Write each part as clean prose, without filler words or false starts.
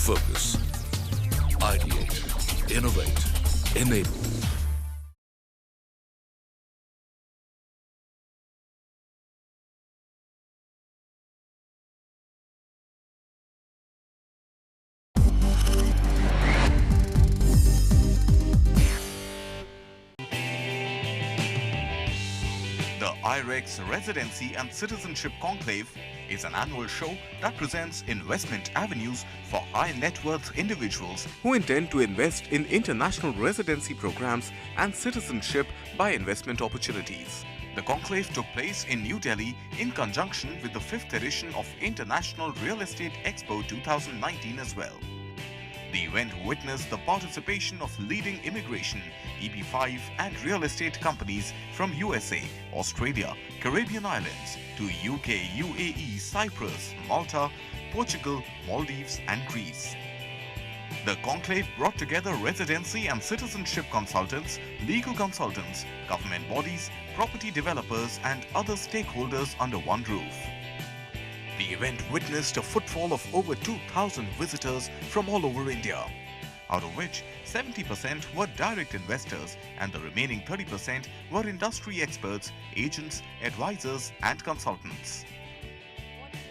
Focus. Ideate. Innovate. Enable. The IREX Residency and Citizenship Conclave is an annual show that presents investment avenues for high net worth individuals who intend to invest in international residency programs and citizenship by investment opportunities. The conclave took place in New Delhi in conjunction with the 5th edition of International Real Estate Expo 2019 as well. The event witnessed the participation of leading immigration, EB5 and real estate companies from USA, Australia, Caribbean islands to UK, UAE, Cyprus, Malta, Portugal, Maldives and Greece. The conclave brought together residency and citizenship consultants, legal consultants, government bodies, property developers and other stakeholders under one roof. The event witnessed a footfall of over 2,000 visitors from all over India, out of which 70% were direct investors and the remaining 30% were industry experts, agents, advisors and consultants.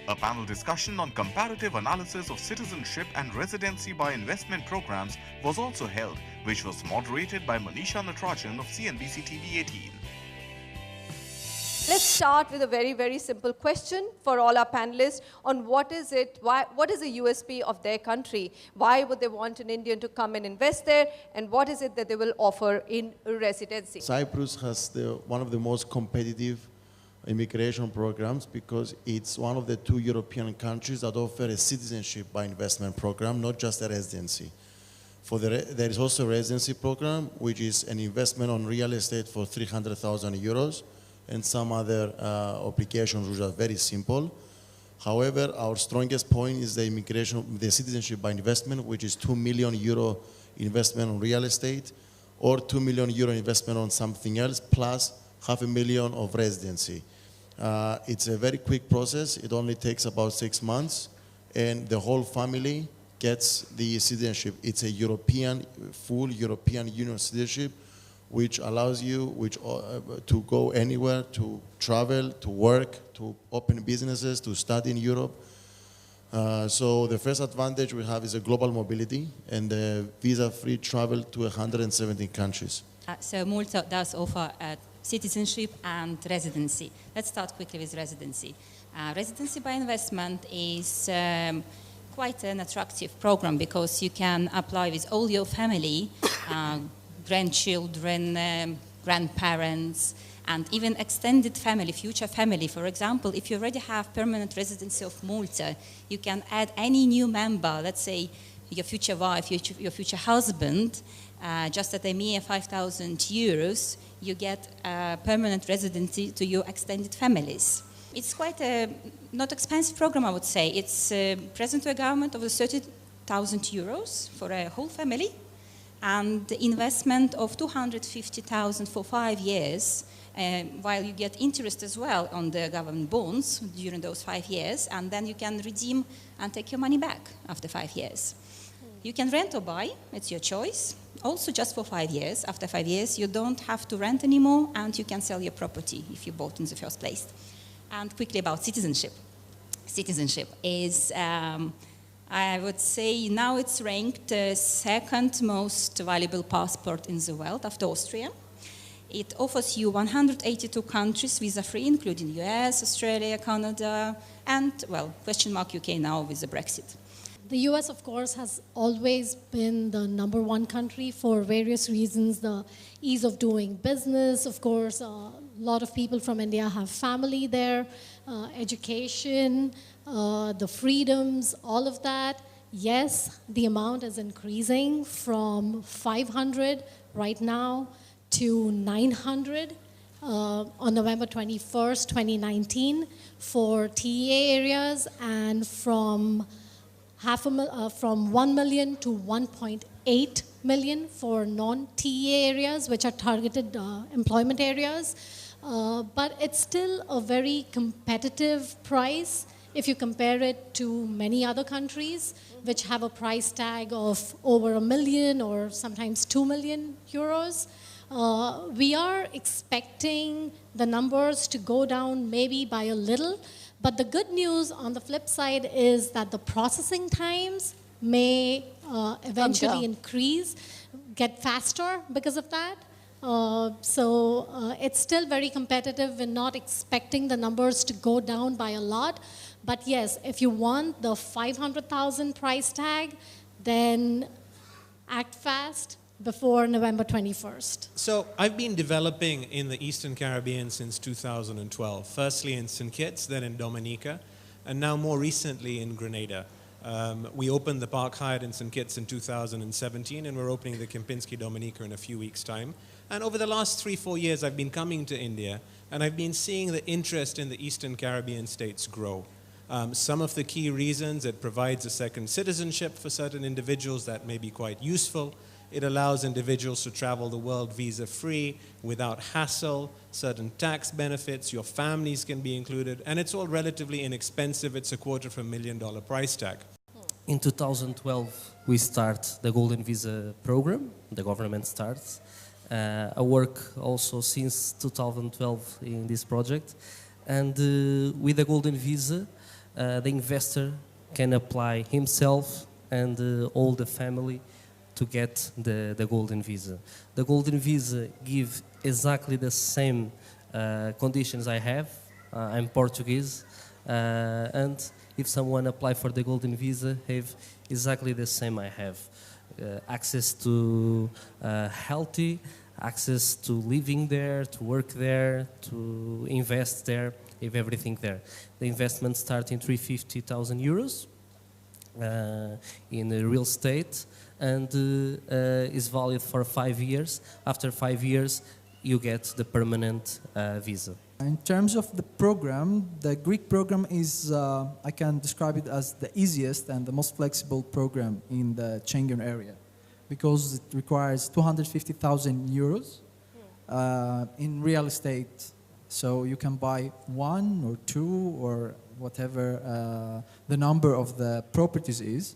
A panel discussion on comparative analysis of citizenship and residency by investment programs was also held, which was moderated by Manisha Natarajan of CNBC TV 18. Let's start with a very, very simple question for all our panelists on what is the USP of their country? Why would they want an Indian to come and invest there? And what is it that they will offer in residency? Cyprus has one of the most competitive immigration programs because it's one of the 2 European countries that offer a citizenship by investment program, not just a residency. There is also a residency program, which is an investment on real estate for 300,000 euros. And some other applications which are very simple. However, our strongest point is the citizenship by investment, which is 2 million euro investment on real estate or 2 million euro investment on something else, plus 500,000 of residency. It's a very quick process. It only takes about 6 months, and the whole family gets the citizenship. It's a full European Union citizenship, which allows you to go anywhere, to travel, to work, to open businesses, to study in Europe. So the first advantage we have is a global mobility and visa-free travel to 117 countries. So Malta does offer citizenship and residency. Let's start quickly with residency. Residency by investment is quite an attractive program because you can apply with all your family, grandchildren, grandparents, and even extended family, future family. For example, if you already have permanent residency of Malta, you can add any new member, let's say your future wife, your future husband, just at a mere 5,000 euros, you get a permanent residency to your extended families. It's quite a not expensive program, I would say. It's present to a government of 30,000 euros for a whole family, and the investment of 250,000 for 5 years, while you get interest as well on the government bonds during those 5 years, and then you can redeem and take your money back after 5 years. You can rent or buy, it's your choice, also just for 5 years. After 5 years, you don't have to rent anymore, and you can sell your property if you bought in the first place. And quickly about citizenship. Citizenship is, I would say now it's ranked second most valuable passport in the world after Austria. It offers you 182 countries visa-free, including US, Australia, Canada, and, well, question mark UK now with the Brexit. The US, of course, has always been the #1 country for various reasons. The ease of doing business, of course, a lot of people from India have family there, education, the freedoms, all of that. Yes, the amount is increasing from 500 right now to 900 on November 21st, 2019 for TEA areas, and from 1 million to 1.8 million for non-TEA areas, which are targeted employment areas. But it's still a very competitive price, if you compare it to many other countries which have a price tag of over 1 million or sometimes 2 million euros. We are expecting the numbers to go down maybe by a little, but the good news on the flip side is that the processing times may eventually increase, get faster because of that. So it's still very competitive. We're not expecting the numbers to go down by a lot. But yes, if you want the 500,000 price tag, then act fast before November 21st. So I've been developing in the Eastern Caribbean since 2012. Firstly in St. Kitts, then in Dominica, and now more recently in Grenada. We opened the Park Hyatt in St. Kitts in 2017, and we're opening the Kempinski Dominica in a few weeks' time. And over the last 3-4 years, I've been coming to India, and I've been seeing the interest in the Eastern Caribbean states grow. Some of the key reasons: it provides a second citizenship for certain individuals that may be quite useful. It allows individuals to travel the world visa-free, without hassle, certain tax benefits, your families can be included, and it's all relatively inexpensive. It's a $250,000 price tag. In 2012, we start the Golden Visa program. The government starts. I work also since 2012 in this project. And with the Golden Visa, the investor can apply himself and all the family to get the Golden Visa. The Golden Visa gives exactly the same conditions I have. I'm Portuguese, and if someone apply for the Golden Visa, have exactly the same I have. Access to healthy, access to living there, to work there, to invest there, have everything there. The investment starts in 350,000 euros in real estate, and is valid for 5 years. After 5 years, you get the permanent visa. In terms of the program, the Greek program is, I can describe it as the easiest and the most flexible program in the Schengen area, because it requires 250,000 euros in real estate. So you can buy 1 or 2 or whatever the number of the properties is.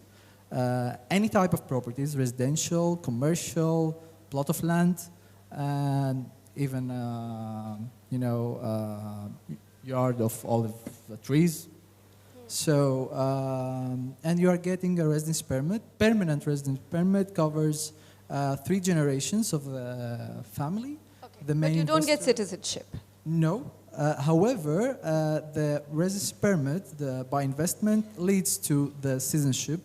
Any type of properties: residential, commercial, plot of land, and even yard of olive trees. So and you are getting a residence permit. Permanent residence permit covers 3 generations of the family. Okay. The main but you don't get citizenship. No. However, the residence permit by investment leads to the citizenship,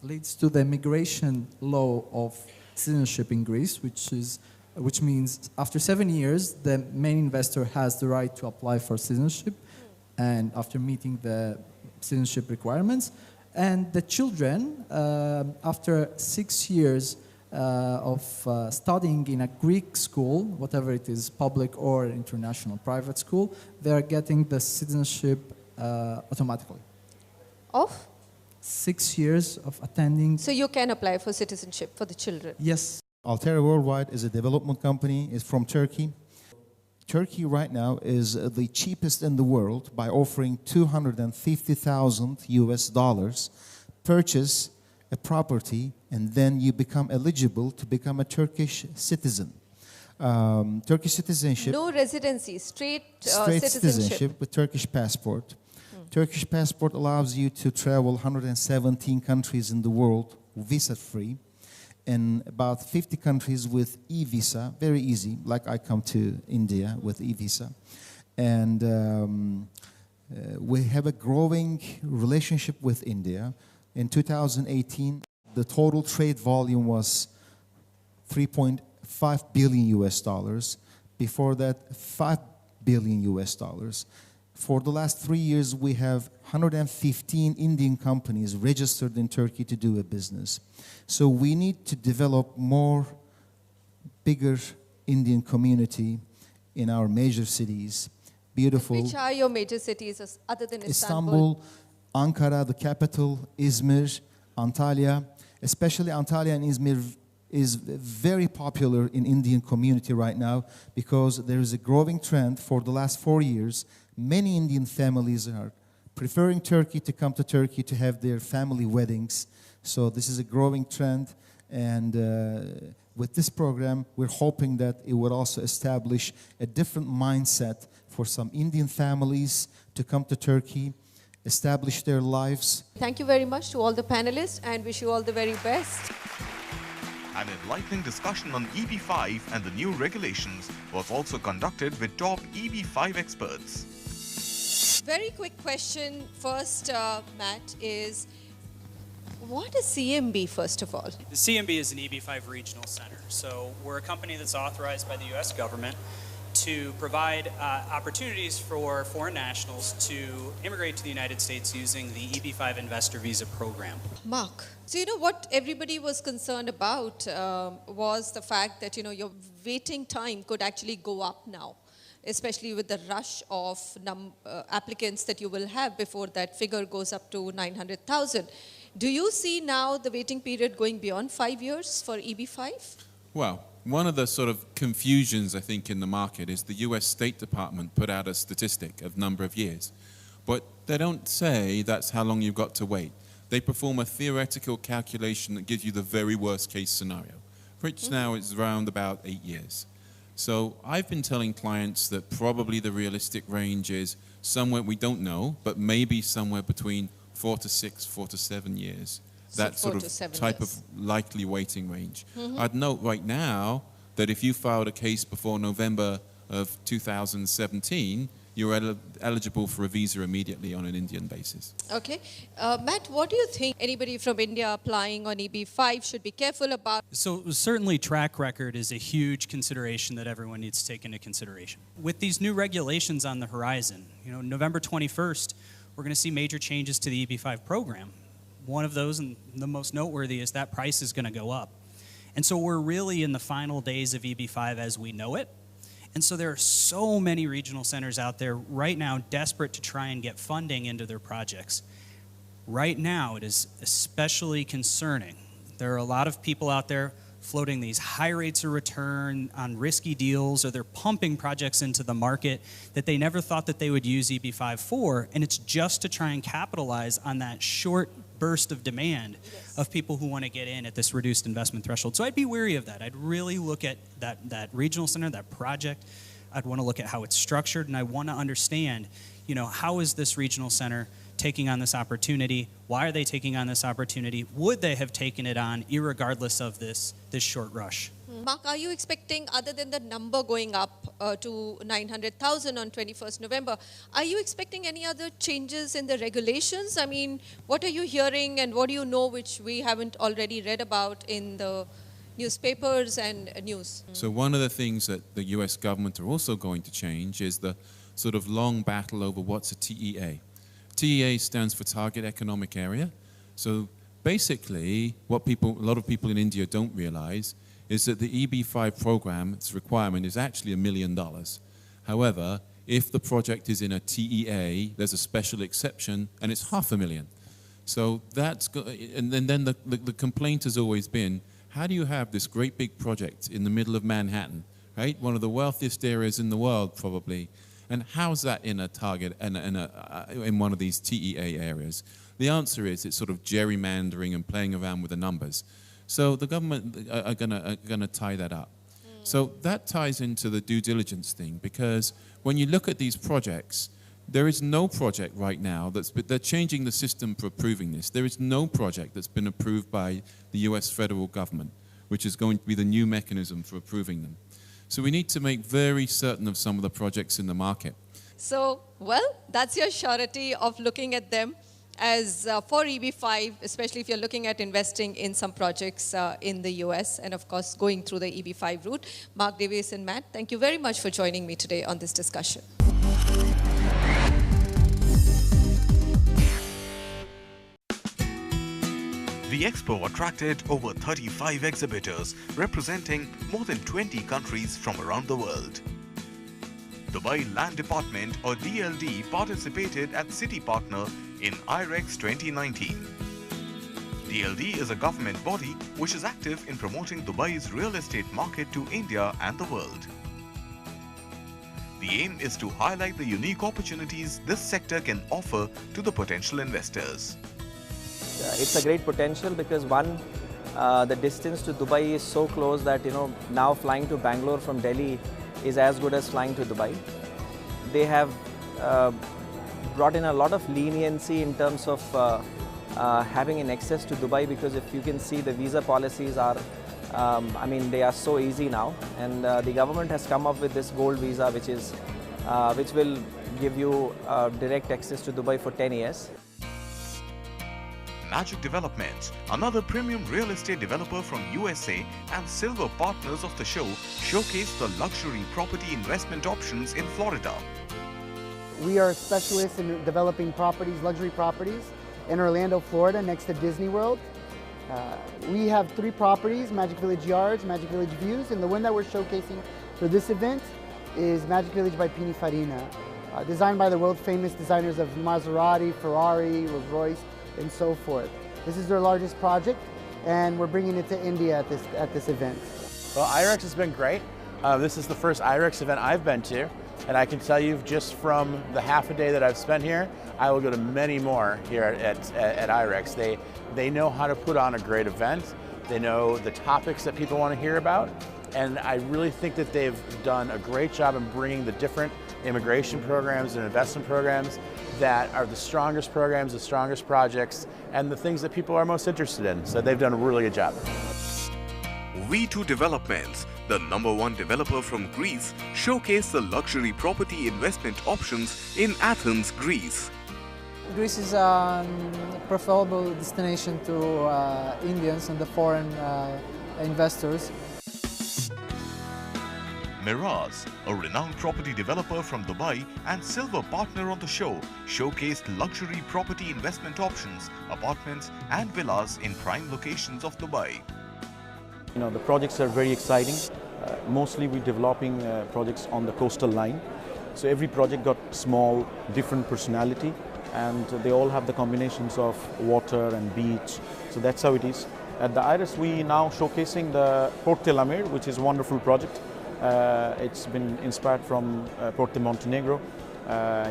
leads to the immigration law of citizenship in Greece, which means after 7 years, the main investor has the right to apply for citizenship, and after meeting the citizenship requirements. And the children, after 6 years of studying in a Greek school, whatever it is, public or international private school, they are getting the citizenship automatically. Of? 6 years of attending. So you can apply for citizenship for the children? Yes. Altera Worldwide is a development company. It's from Turkey. Turkey right now is the cheapest in the world by offering $250,000 purchase a property, and then you become eligible to become a Turkish citizen. Turkish citizenship. No residency, straight citizenship with Turkish passport. Turkish passport allows you to travel 117 countries in the world visa-free, and about 50 countries with e-visa, very easy, like I come to India with e-visa. And we have a growing relationship with India. In 2018, the total trade volume was $3.5 billion. Before that, $5 billion. For the last 3 years, we have 115 Indian companies registered in Turkey to do a business. So we need to develop more bigger Indian community in our major cities. Beautiful. Which are your major cities other than Istanbul, Ankara, the capital, Izmir, Antalya. Especially Antalya and Izmir is very popular in Indian community right now, because there is a growing trend for the last 4 years. Many Indian families are preferring Turkey to come to Turkey to have their family weddings. So this is a growing trend, and with this program, we're hoping that it would also establish a different mindset for some Indian families to come to Turkey, establish their lives. Thank you very much to all the panelists and wish you all the very best. An enlightening discussion on EB5 and the new regulations was also conducted with top EB5 experts. Very quick question first, Matt, is what is CMB first of all? The CMB is an EB5 regional center. So we're a company that's authorized by the US government to provide opportunities for foreign nationals to immigrate to the United States using the EB5 investor visa program. Mark, so you know what everybody was concerned about was the fact that your waiting time could actually go up now, especially with the rush of applicants that you will have before that figure goes up to 900,000. Do you see now the waiting period going beyond 5 years for EB5? Well, one of the sort of confusions, I think, in the market is the US State Department put out a statistic of number of years. But they don't say that's how long you've got to wait. They perform a theoretical calculation that gives you the very worst case scenario, which now is around about 8 years. So I've been telling clients that probably the realistic range is somewhere, we don't know, but maybe somewhere between 4 to 6, 4 to 7 years. That sort of type of likely waiting range. I'd note right now that if you filed a case before November of 2017, you're eligible for a visa immediately on an Indian basis. Okay. Matt, what do you think anybody from India applying on EB5 should be careful about? So certainly track record is a huge consideration that everyone needs to take into consideration. With these new regulations on the horizon, November 21st, we're going to see major changes to the EB5 program. One of those, and the most noteworthy, is that price is going to go up. And so we're really in the final days of EB5 as we know it. And so there are so many regional centers out there right now desperate to try and get funding into their projects. Right now, it is especially concerning. There are a lot of people out there floating these high rates of return on risky deals, or they're pumping projects into the market that they never thought that they would use EB5 for, and it's just to try and capitalize on that short burst of demand of people who want to get in at this reduced investment threshold. So I'd be wary of that. I'd really look at that regional center, that project. I'd want to look at how it's structured, and I want to understand, how is this regional center taking on this opportunity? Why are they taking on this opportunity? Would they have taken it on irregardless of this short rush? Mark, are you expecting, other than the number going up to 900,000 on 21st November, are you expecting any other changes in the regulations? I mean, what are you hearing and what do you know which we haven't already read about in the newspapers and news? So one of the things that the US government are also going to change is the sort of long battle over what's a TEA. TEA stands for Target Economic Area. So basically, what a lot of people in India don't realize is that the EB5 program, its requirement is actually $1 million. However, if the project is in a TEA, there's a special exception, and it's $500,000. So and then the complaint has always been, how do you have this great big project in the middle of Manhattan, right? One of the wealthiest areas in the world, probably. And how's that in a target in one of these TEA areas? The answer is it's sort of gerrymandering and playing around with the numbers. So the government are gonna tie that up. So that ties into the due diligence thing, because when you look at these projects, there is no project right now they're changing the system for approving this. There is no project that's been approved by the US federal government, which is going to be the new mechanism for approving them. So we need to make very certain of some of the projects in the market. So, well, that's your surety of looking at them as for EB5, especially if you're looking at investing in some projects in the US and, of course, going through the EB5 route. Mark Davis and Matt, thank you very much for joining me today on this discussion. The expo attracted over 35 exhibitors representing more than 20 countries from around the world. Dubai Land Department, or DLD, participated as city partner in IREX 2019. DLD is a government body which is active in promoting Dubai's real estate market to India and the world. The aim is to highlight the unique opportunities this sector can offer to the potential investors. It's a great potential because one, the distance to Dubai is so close that now flying to Bangalore from Delhi is as good as flying to Dubai. They have brought in a lot of leniency in terms of having an access to Dubai, because if you can see, the visa policies are, they are so easy now, and the government has come up with this gold visa, which will give you direct access to Dubai for 10 years. Magic Developments, another premium real estate developer from USA and silver partners of the show, showcased the luxury property investment options in Florida. We are specialists in developing properties, luxury properties, in Orlando, Florida, next to Disney World. We have 3 properties: Magic Village Yards, Magic Village Views, and the one that we're showcasing for this event is Magic Village by Pininfarina, designed by the world-famous designers of Maserati, Ferrari, Rolls-Royce, and so forth. This is their largest project, and we're bringing it to India at this event. Well, IREX has been great. This is the first IREX event I've been to, and I can tell you just from the half a day that I've spent here, I will go to many more here at IREX. They know how to put on a great event. They know the topics that people want to hear about, and I really think that they've done a great job in bringing the different immigration programs and investment programs that are the strongest programs, the strongest projects, and the things that people are most interested in. So they've done a really good job. V2 Developments, the #1 developer from Greece, showcased the luxury property investment options in Athens, Greece. Greece is a preferable destination to Indians and the foreign investors. Miraz, a renowned property developer from Dubai and silver partner on the show, showcased luxury property investment options, apartments and villas in prime locations of Dubai. The projects are very exciting. Mostly we're developing projects on the coastal line. So every project got small, different personality, and they all have the combinations of water and beach. So that's how it is. At the IREX, we now showcasing the Port Tel Amir, which is a wonderful project. It's been inspired from Port de Montenegro.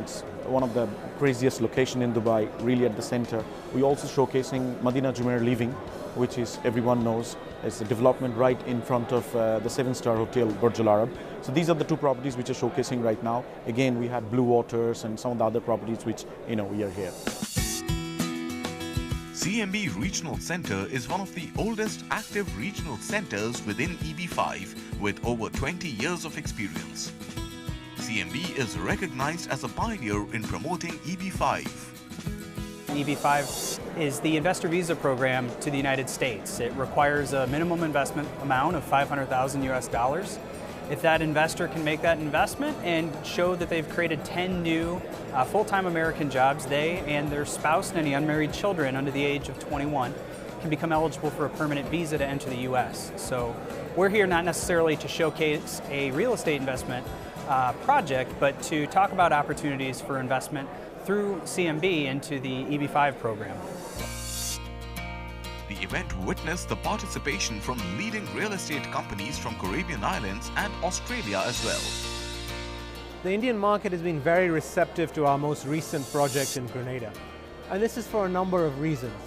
It's one of the craziest locations in Dubai, really at the center. We're also showcasing Madina Jumeirah Living, which is, everyone knows, it's a development right in front of the 7-star hotel, Burj Al Arab. So these are the 2 properties which are showcasing right now. Again, we had Blue Waters and some of the other properties which, we are here. CMB Regional Center is one of the oldest active regional centers within EB5 with over 20 years of experience. CMB is recognized as a pioneer in promoting EB5. EB5 is the investor visa program to the United States. It requires a minimum investment amount of $500,000 US. If that investor can make that investment and show that they've created 10 new full-time American jobs, they and their spouse and any unmarried children under the age of 21 can become eligible for a permanent visa to enter the US. So we're here not necessarily to showcase a real estate investment project, but to talk about opportunities for investment through CMB into the EB5 program. The event witnessed the participation from leading real estate companies from Caribbean islands and Australia as well. The Indian market has been very receptive to our most recent project in Grenada. And this is for a number of reasons.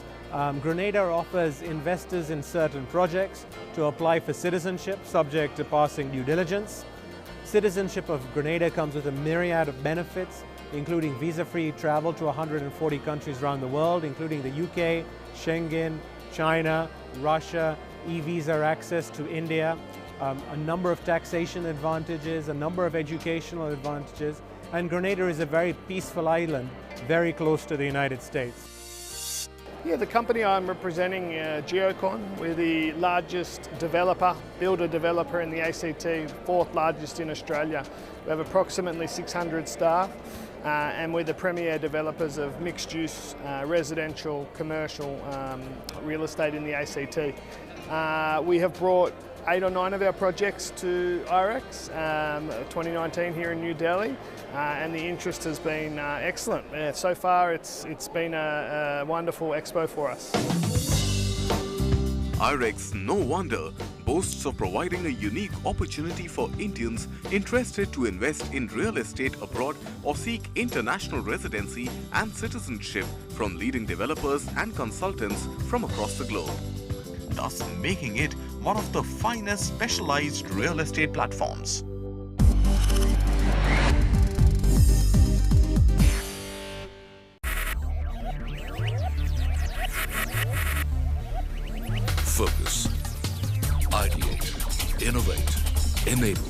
Grenada offers investors in certain projects to apply for citizenship subject to passing due diligence. Citizenship of Grenada comes with a myriad of benefits, including visa-free travel to 140 countries around the world, including the UK, Schengen, China, Russia, e-visa access to India, a number of taxation advantages, a number of educational advantages, and Grenada is a very peaceful island, very close to the United States. Yeah, the company I'm representing, Geocon, we're the largest builder-developer in the ACT, 4th largest in Australia. We have approximately 600 staff. And we're the premier developers of mixed-use, residential, commercial real estate in the ACT. We have brought 8 or 9 of our projects to IREX 2019 here in New Delhi, and the interest has been excellent. So far, it's been a wonderful expo for us. IREX, no wonder, boasts of providing a unique opportunity for Indians interested to invest in real estate abroad or seek international residency and citizenship from leading developers and consultants from across the globe, thus making it one of the finest specialized real estate platforms. Focus, ideate, innovate, enable.